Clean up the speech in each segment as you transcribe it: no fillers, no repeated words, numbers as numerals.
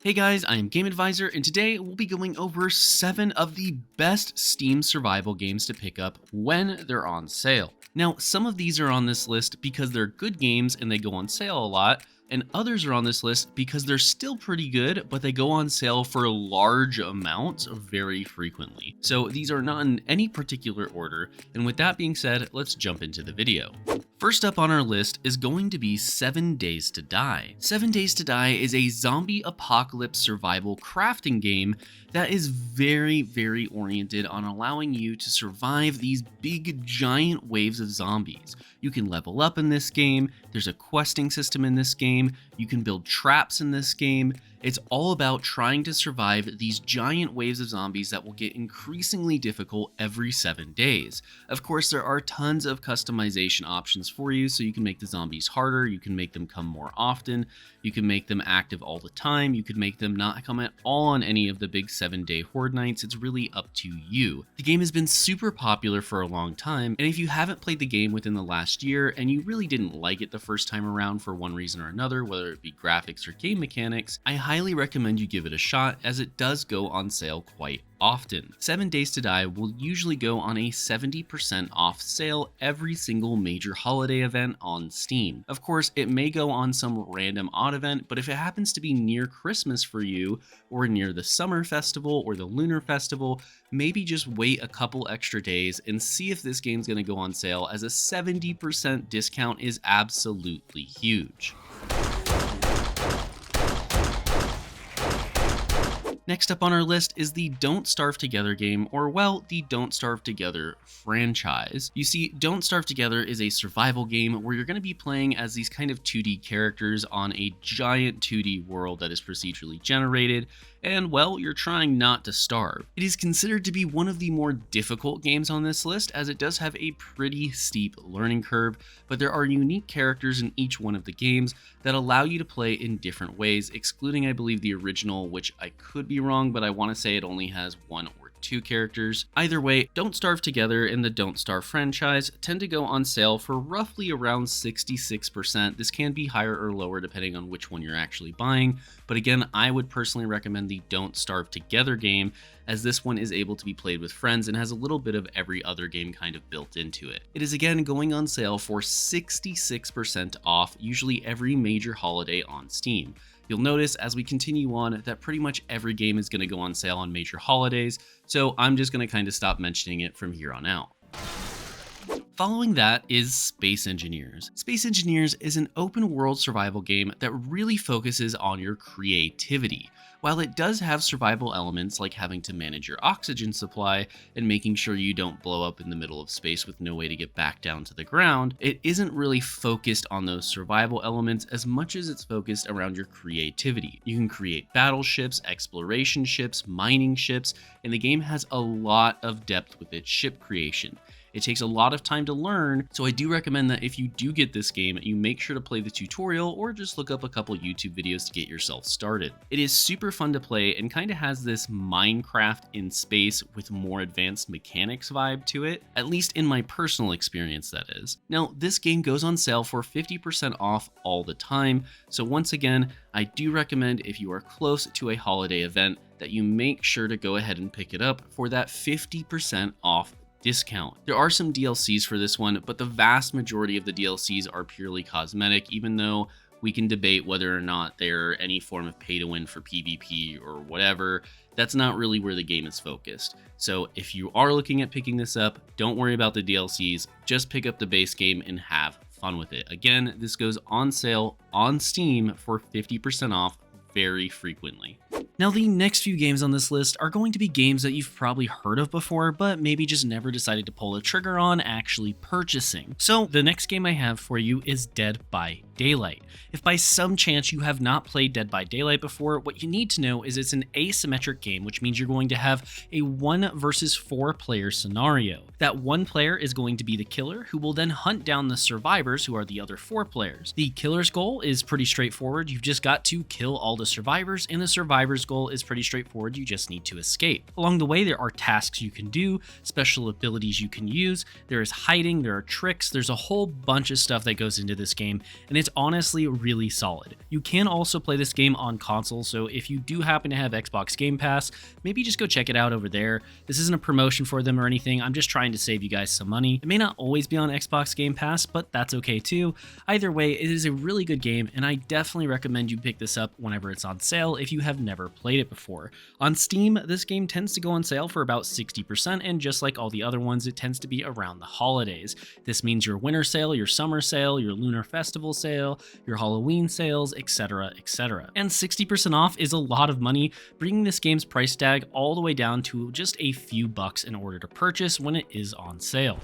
Hey guys, I am Game Advisor, and today we'll be going over 7 of the best Steam survival games to pick up when they're on sale. Now, some of these are on this list because they're good games and they go on sale a lot, and others are on this list because they're still pretty good, but they go on sale for large amounts very frequently. So these are not in any particular order, and with that being said, let's jump into the video. First up on our list is going to be 7 Days to Die. 7 Days to Die is a zombie apocalypse survival crafting game that is very oriented on allowing you to survive these big giant waves of zombies. You can level up in this game, there's a questing system in this game, you can build traps in this game. It's all about trying to survive these giant waves of zombies that will get increasingly difficult every 7 days. Of course, there are tons of customization options for you, so you can make the zombies harder, you can make them come more often, you can make them active all the time, you could make them not come at all on any of the big 7-day horde nights. It's really up to you. The game has been super popular for a long time, and if you haven't played the game within the last year and you really didn't like it the first time around for one reason or another, whether it be graphics or game mechanics, I highly recommend you give it a shot, as it does go on sale quite often. 7 Days to Die will usually go on a 70% off sale every single major holiday event on Steam. Of course, it may go on some random odd event, but if it happens to be near Christmas for you, or near the Summer Festival or the Lunar Festival, maybe just wait a couple extra days and see if this game's going to go on sale, as a 70% discount is absolutely huge. Next up on our list is the Don't Starve Together game, or well, the Don't Starve Together franchise. You see, Don't Starve Together is a survival game where you're going to be playing as these kind of 2D characters on a giant 2D world that is procedurally generated, and well, you're trying not to starve. It is considered to be one of the more difficult games on this list, as it does have a pretty steep learning curve, but there are unique characters in each one of the games that allow you to play in different ways, excluding, I believe, the original, which I could be wrong, but I want to say it only has 1 or 2 characters. Either way, Don't Starve Together and the Don't Starve franchise tend to go on sale for roughly around 66%. This can be higher or lower depending on which one you're actually buying, but again, I would personally recommend the Don't Starve Together game, as this one is able to be played with friends and has a little bit of every other game kind of built into it. It is again going on sale for 66% off, usually every major holiday on Steam. You'll notice as we continue on that pretty much every game is going to go on sale on major holidays, so I'm just going to kind of stop mentioning it from here on out. Following that is Space Engineers. Space Engineers is an open world survival game that really focuses on your creativity. While it does have survival elements like having to manage your oxygen supply and making sure you don't blow up in the middle of space with no way to get back down to the ground, it isn't really focused on those survival elements as much as it's focused around your creativity. You can create battleships, exploration ships, mining ships, and the game has a lot of depth with its ship creation. It takes a lot of time to learn, so I do recommend that if you do get this game, you make sure to play the tutorial or just look up a couple YouTube videos to get yourself started. It is super fun to play and kind of has this Minecraft in space with more advanced mechanics vibe to it, at least in my personal experience, that is. Now, this game goes on sale for 50% off all the time, so once again, I do recommend if you are close to a holiday event that you make sure to go ahead and pick it up for that 50% off discount. There are some DLCs for this one, but the vast majority of the DLCs are purely cosmetic, even though we can debate whether or not they're any form of pay to win for PvP or whatever. That's not really where the game is focused. So if you are looking at picking this up, don't worry about the DLCs, just pick up the base game and have fun with it. Again, this goes on sale on Steam for 50% off very frequently. Now, the next few games on this list are going to be games that you've probably heard of before, but maybe just never decided to pull the trigger on actually purchasing. So the next game I have for you is Dead by Daylight. If by some chance you have not played Dead by Daylight before, what you need to know is it's an asymmetric game, which means you're going to have a 1 versus 4 player scenario. That one player is going to be the killer, who will then hunt down the survivors, who are the other 4 players. The killer's goal is pretty straightforward. You've just got to kill all the survivors, and the survivors' goal is pretty straightforward. You just need to escape. Along the way, there are tasks you can do, special abilities you can use, there is hiding, there are tricks, there's a whole bunch of stuff that goes into this game, and it's honestly really solid. You can also play this game on console, so if you do happen to have Xbox Game Pass, maybe just go check it out over there. This isn't a promotion for them or anything, I'm just trying to save you guys some money. It may not always be on Xbox Game Pass, but that's okay too. Either way, it is a really good game, and I definitely recommend you pick this up whenever it's on sale if you have never played it before. On Steam, this game tends to go on sale for about 60%, and just like all the other ones, it tends to be around the holidays. This means your winter sale, your summer sale, your lunar festival sale, your Halloween sales, etc, etc. And 60% off is a lot of money, bringing this game's price tag all the way down to just a few bucks in order to purchase when it is on sale.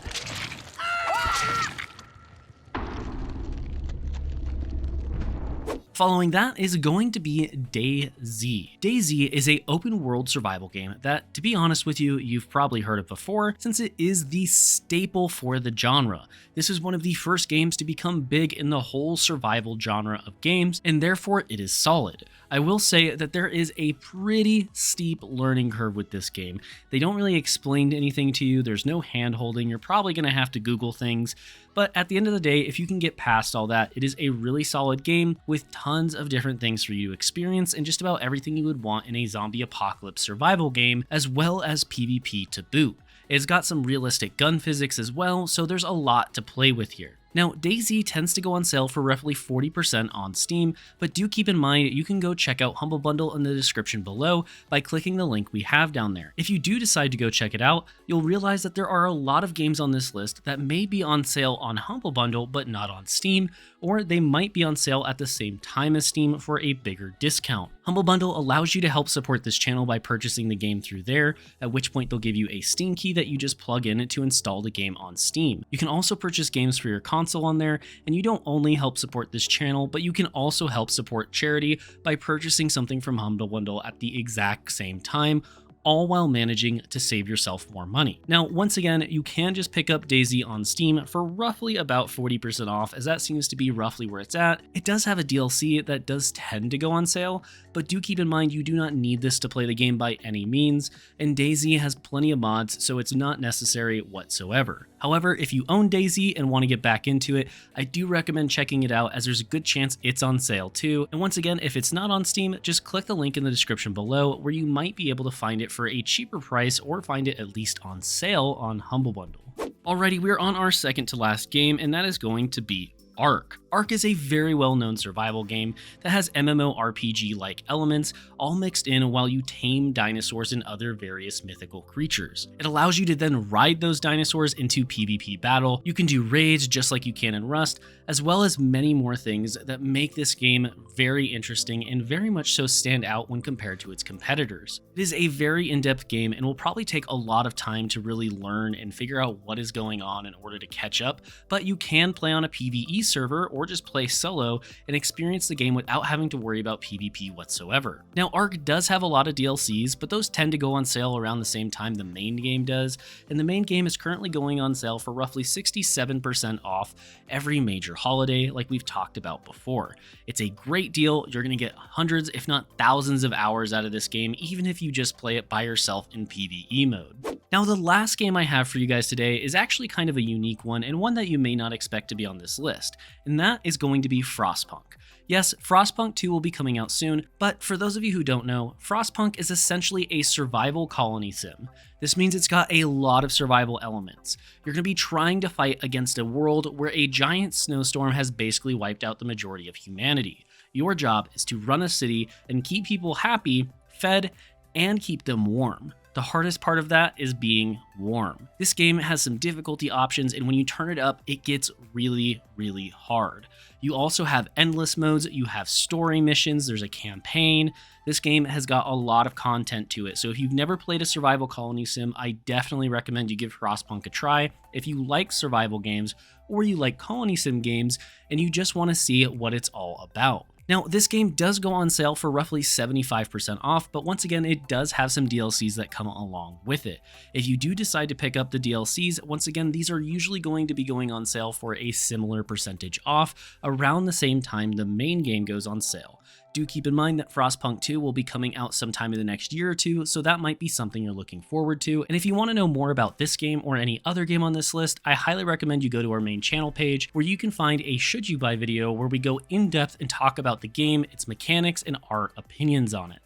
Following that is going to be DayZ. DayZ is a open world survival game that, to be honest with you, you've probably heard of before, since it is the staple for the genre. This is one of the first games to become big in the whole survival genre of games, and therefore it is solid. I will say that there is a pretty steep learning curve with this game. They don't really explain anything to you, there's no hand holding, you're probably going to have to Google things, but at the end of the day, if you can get past all that, it is a really solid game with tons of different things for you to experience and just about everything you would want in a zombie apocalypse survival game, as well as PvP to boot. It's got some realistic gun physics as well, so there's a lot to play with here. Now, DayZ tends to go on sale for roughly 40% on Steam, but do keep in mind you can go check out Humble Bundle in the description below by clicking the link we have down there. If you do decide to go check it out, you'll realize that there are a lot of games on this list that may be on sale on Humble Bundle but not on Steam, or they might be on sale at the same time as Steam for a bigger discount. Humble Bundle allows you to help support this channel by purchasing the game through there, at which point they'll give you a Steam key that you just plug in to install the game on Steam. You can also purchase games for your console on there, and you don't only help support this channel, but you can also help support charity by purchasing something from Humble Bundle at the exact same time, all while managing to save yourself more money. Now, once again, you can just pick up DayZ on Steam for roughly about 40% off, as that seems to be roughly where it's at. It does have a DLC that does tend to go on sale, but do keep in mind you do not need this to play the game by any means, and DayZ has plenty of mods, so it's not necessary whatsoever. However, if you own DayZ and want to get back into it, I do recommend checking it out, as there's a good chance it's on sale too. And once again, if it's not on Steam, just click the link in the description below where you might be able to find it for a cheaper price or find it at least on sale on Humble Bundle. Alrighty, we're on our second to last game, and that is going to be Ark. Ark is a very well-known survival game that has MMORPG-like elements all mixed in while you tame dinosaurs and other various mythical creatures. It allows you to then ride those dinosaurs into PvP battle. You can do raids just like you can in Rust, as well as many more things that make this game very interesting and very much so stand out when compared to its competitors. It is a very in-depth game and will probably take a lot of time to really learn and figure out what is going on in order to catch up, but you can play on a PvE server or just play solo and experience the game without having to worry about PvP whatsoever. Now, Ark does have a lot of DLCs, but those tend to go on sale around the same time the main game does, and the main game is currently going on sale for roughly 67% off every major holiday, like we've talked about before. It's a great deal. You're going to get hundreds, if not thousands of hours out of this game, even if you just play it by yourself in PvE mode. Now, the last game I have for you guys today is actually kind of a unique one, and one that you may not expect to be on this list, and that is going to be Frostpunk. Yes, Frostpunk 2 will be coming out soon, but for those of you who don't know, Frostpunk is essentially a survival colony sim. This means it's got a lot of survival elements. You're going to be trying to fight against a world where a giant snowstorm has basically wiped out the majority of humanity. Your job is to run a city and keep people happy, fed, and keep them warm. The hardest part of that is being warm. This game has some difficulty options, and when you turn it up, it gets really, really hard. You also have endless modes, you have story missions, there's a campaign. This game has got a lot of content to it, so if you've never played a survival colony sim, I definitely recommend you give Frostpunk a try. If you like survival games, or you like colony sim games, and you just want to see what it's all about. Now, this game does go on sale for roughly 75% off, but once again, it does have some DLCs that come along with it. If you do decide to pick up the DLCs, once again, these are usually going to be going on sale for a similar percentage off around the same time the main game goes on sale. Do keep in mind that Frostpunk 2 will be coming out sometime in the next year or two, so that might be something you're looking forward to. And if you want to know more about this game or any other game on this list, I highly recommend you go to our main channel page, where you can find a Should You Buy video where we go in depth and talk about the game, its mechanics, and our opinions on it.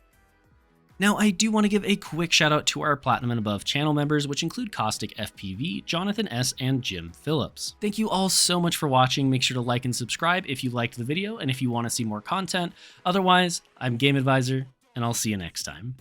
Now, I do want to give a quick shout out to our Platinum and Above channel members, which include Caustic FPV, Jonathan S, and Jim Phillips. Thank you all so much for watching. Make sure to like and subscribe if you liked the video and if you want to see more content. Otherwise, I'm Game Advisor, and I'll see you next time.